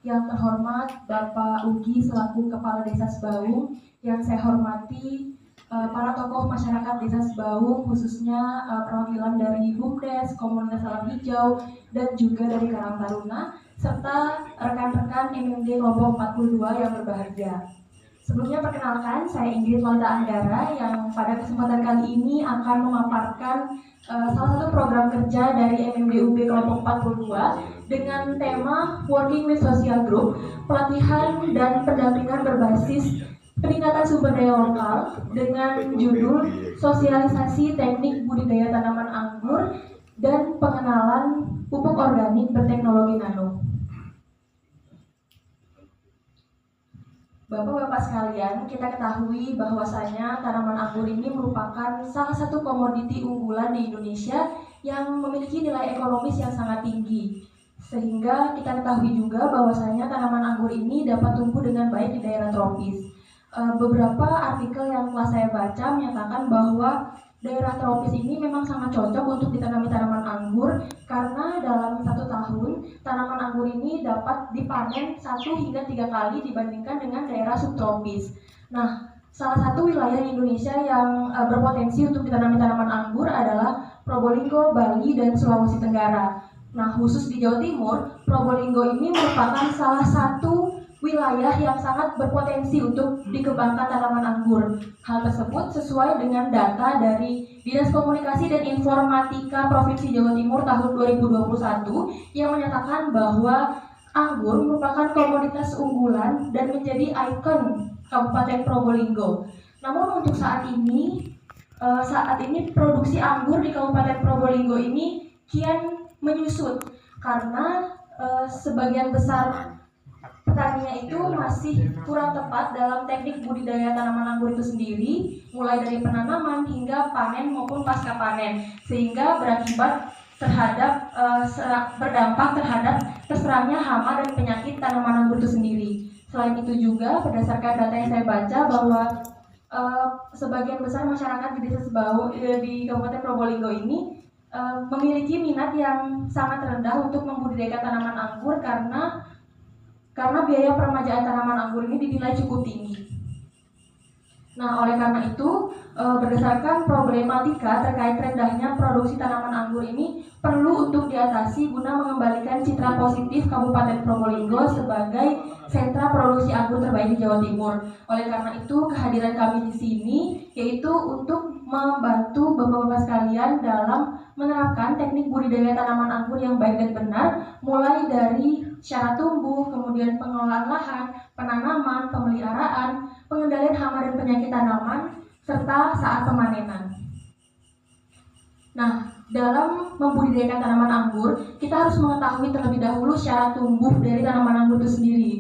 Yang terhormat Bapak Ugi selaku Kepala Desa Sebaung, yang saya hormati para tokoh masyarakat Desa Sebaung, khususnya perwakilan dari BUMDes, Komunitas Alam Hijau, dan juga dari Karang Taruna, serta rekan-rekan MMD Kelompok 42 yang berbahagia. Sebelumnya perkenalkan, saya Ingrid Maulida Anggara yang pada kesempatan kali ini akan memaparkan salah satu program kerja dari MMDUB Kelompok 42 dengan tema Working with Social Group, pelatihan dan pendampingan berbasis peningkatan sumber daya lokal dengan judul Sosialisasi Teknik Budidaya Tanaman Anggur dan Pengenalan Pupuk Organik Berteknologi Nano. Bapak-bapak sekalian, kita ketahui bahwasanya tanaman anggur ini merupakan salah satu komoditi unggulan di Indonesia yang memiliki nilai ekonomis yang sangat tinggi. Sehingga kita ketahui juga bahwasanya tanaman anggur ini dapat tumbuh dengan baik di daerah tropis. Beberapa artikel yang telah saya baca menyatakan bahwa daerah tropis ini memang sangat cocok untuk ditanami tanaman anggur karena dalam 1 tahun tanaman anggur ini dapat dipanen 1 hingga 3 kali dibandingkan dengan daerah subtropis. Nah, salah satu wilayah di Indonesia yang berpotensi untuk ditanami tanaman anggur adalah Probolinggo, Bali, dan Sulawesi Tenggara. Nah, khusus di Jawa Timur, Probolinggo ini merupakan salah satu wilayah yang sangat berpotensi untuk dikembangkan tanaman anggur. Hal tersebut sesuai dengan data dari Dinas Komunikasi dan Informatika Provinsi Jawa Timur tahun 2021 yang menyatakan bahwa anggur merupakan komoditas unggulan dan menjadi ikon Kabupaten Probolinggo. Namun untuk saat ini produksi anggur di Kabupaten Probolinggo ini kian menyusut karena sebagian besar petaninya itu masih kurang tepat dalam teknik budidaya tanaman anggur itu sendiri, mulai dari penanaman hingga panen maupun pasca panen, sehingga berdampak terhadap terserangnya hama dan penyakit tanaman anggur itu sendiri. Selain itu juga berdasarkan data yang saya baca bahwa sebagian besar masyarakat di Desa Sebaung di Kabupaten Probolinggo ini memiliki minat yang sangat rendah untuk membudidayakan tanaman anggur karena biaya peremajaan tanaman anggur ini dinilai cukup tinggi. Nah, oleh karena itu, berdasarkan problematika terkait rendahnya produksi tanaman anggur ini perlu untuk diatasi guna mengembalikan citra positif Kabupaten Probolinggo sebagai sentra produksi anggur terbaik di Jawa Timur. Oleh karena itu, kehadiran kami di sini yaitu untuk membantu bapak-bapak sekalian dalam menerapkan teknik budidaya tanaman anggur yang baik dan benar, mulai dari syarat tumbuh, kemudian pengelolaan lahan, penanaman, pemeliharaan, pengendalian hama dan penyakit tanaman, serta saat pemanenan. Nah, dalam membudidayakan tanaman anggur, kita harus mengetahui terlebih dahulu syarat tumbuh dari tanaman anggur itu sendiri.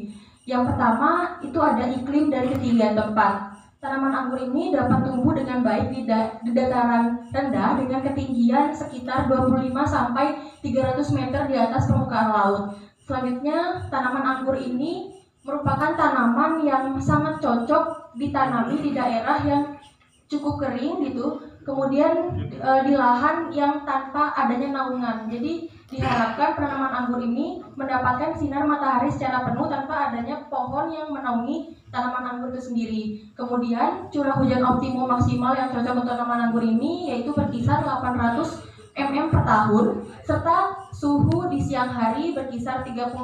Yang pertama, itu ada iklim dan ketinggian tempat. Tanaman anggur ini dapat tumbuh dengan baik di dataran rendah dengan ketinggian sekitar 25 sampai 300 meter di atas permukaan laut. Selanjutnya, tanaman anggur ini merupakan tanaman yang sangat cocok ditanami di daerah yang cukup kering gitu, kemudian di lahan yang tanpa adanya naungan. Jadi diharapkan penanaman anggur ini mendapatkan sinar matahari secara penuh tanpa adanya pohon yang menaungi tanaman anggur itu sendiri. Kemudian curah hujan optimum maksimal yang cocok untuk tanaman anggur ini yaitu berkisar 800 mm per tahun, serta suhu di siang hari berkisar 31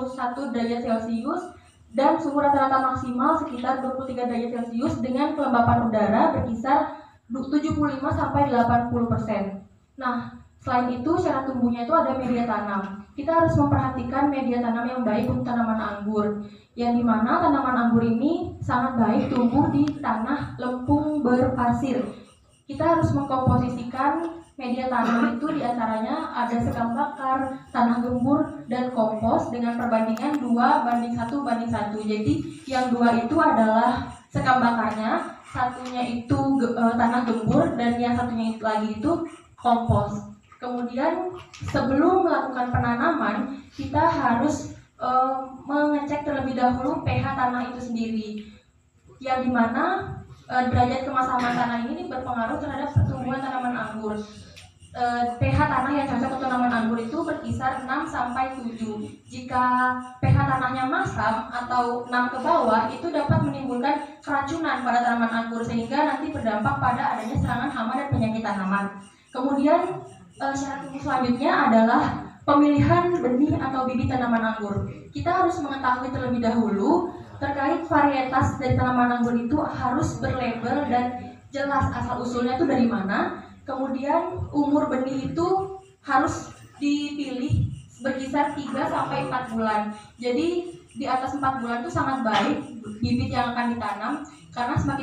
derajat Celcius dan suhu rata-rata maksimal sekitar 23 derajat Celcius dengan kelembapan udara berkisar 75 sampai 80%. Nah, selain itu syarat tumbuhnya itu ada media tanam. Kita harus memperhatikan media tanam yang baik untuk tanaman anggur, yang dimana tanaman anggur ini sangat baik tumbuh di tanah lempung berpasir. Kita harus mengkomposisikan media tanam itu diantaranya ada sekam bakar, tanah gembur, dan kompos dengan perbandingan 2:1:1. Jadi yang 2 itu adalah sekam bakarnya, satunya itu tanah gembur, dan yang satunya itu lagi itu kompos. Kemudian sebelum melakukan penanaman, kita harus mengecek terlebih dahulu pH tanah itu sendiri, yang dimana derajat kemasaman tanah ini berpengaruh terhadap pertumbuhan tanaman anggur. pH tanah yang cocok untuk tanaman anggur itu berkisar 6-7. Jika pH tanahnya masam atau 6 ke bawah, itu dapat menimbulkan keracunan pada tanaman anggur sehingga nanti berdampak pada adanya serangan hama dan penyakit tanaman. Kemudian syarat tumbuh selanjutnya adalah pemilihan benih atau bibit tanaman anggur. Kita harus mengetahui terlebih dahulu terkait varietas dari tanaman anggur itu harus berlabel dan jelas asal usulnya itu dari mana. Kemudian umur benih itu harus dipilih berkisar 3-4 bulan. Jadi di atas 4 bulan itu sangat baik bibit yang akan ditanam karena semakin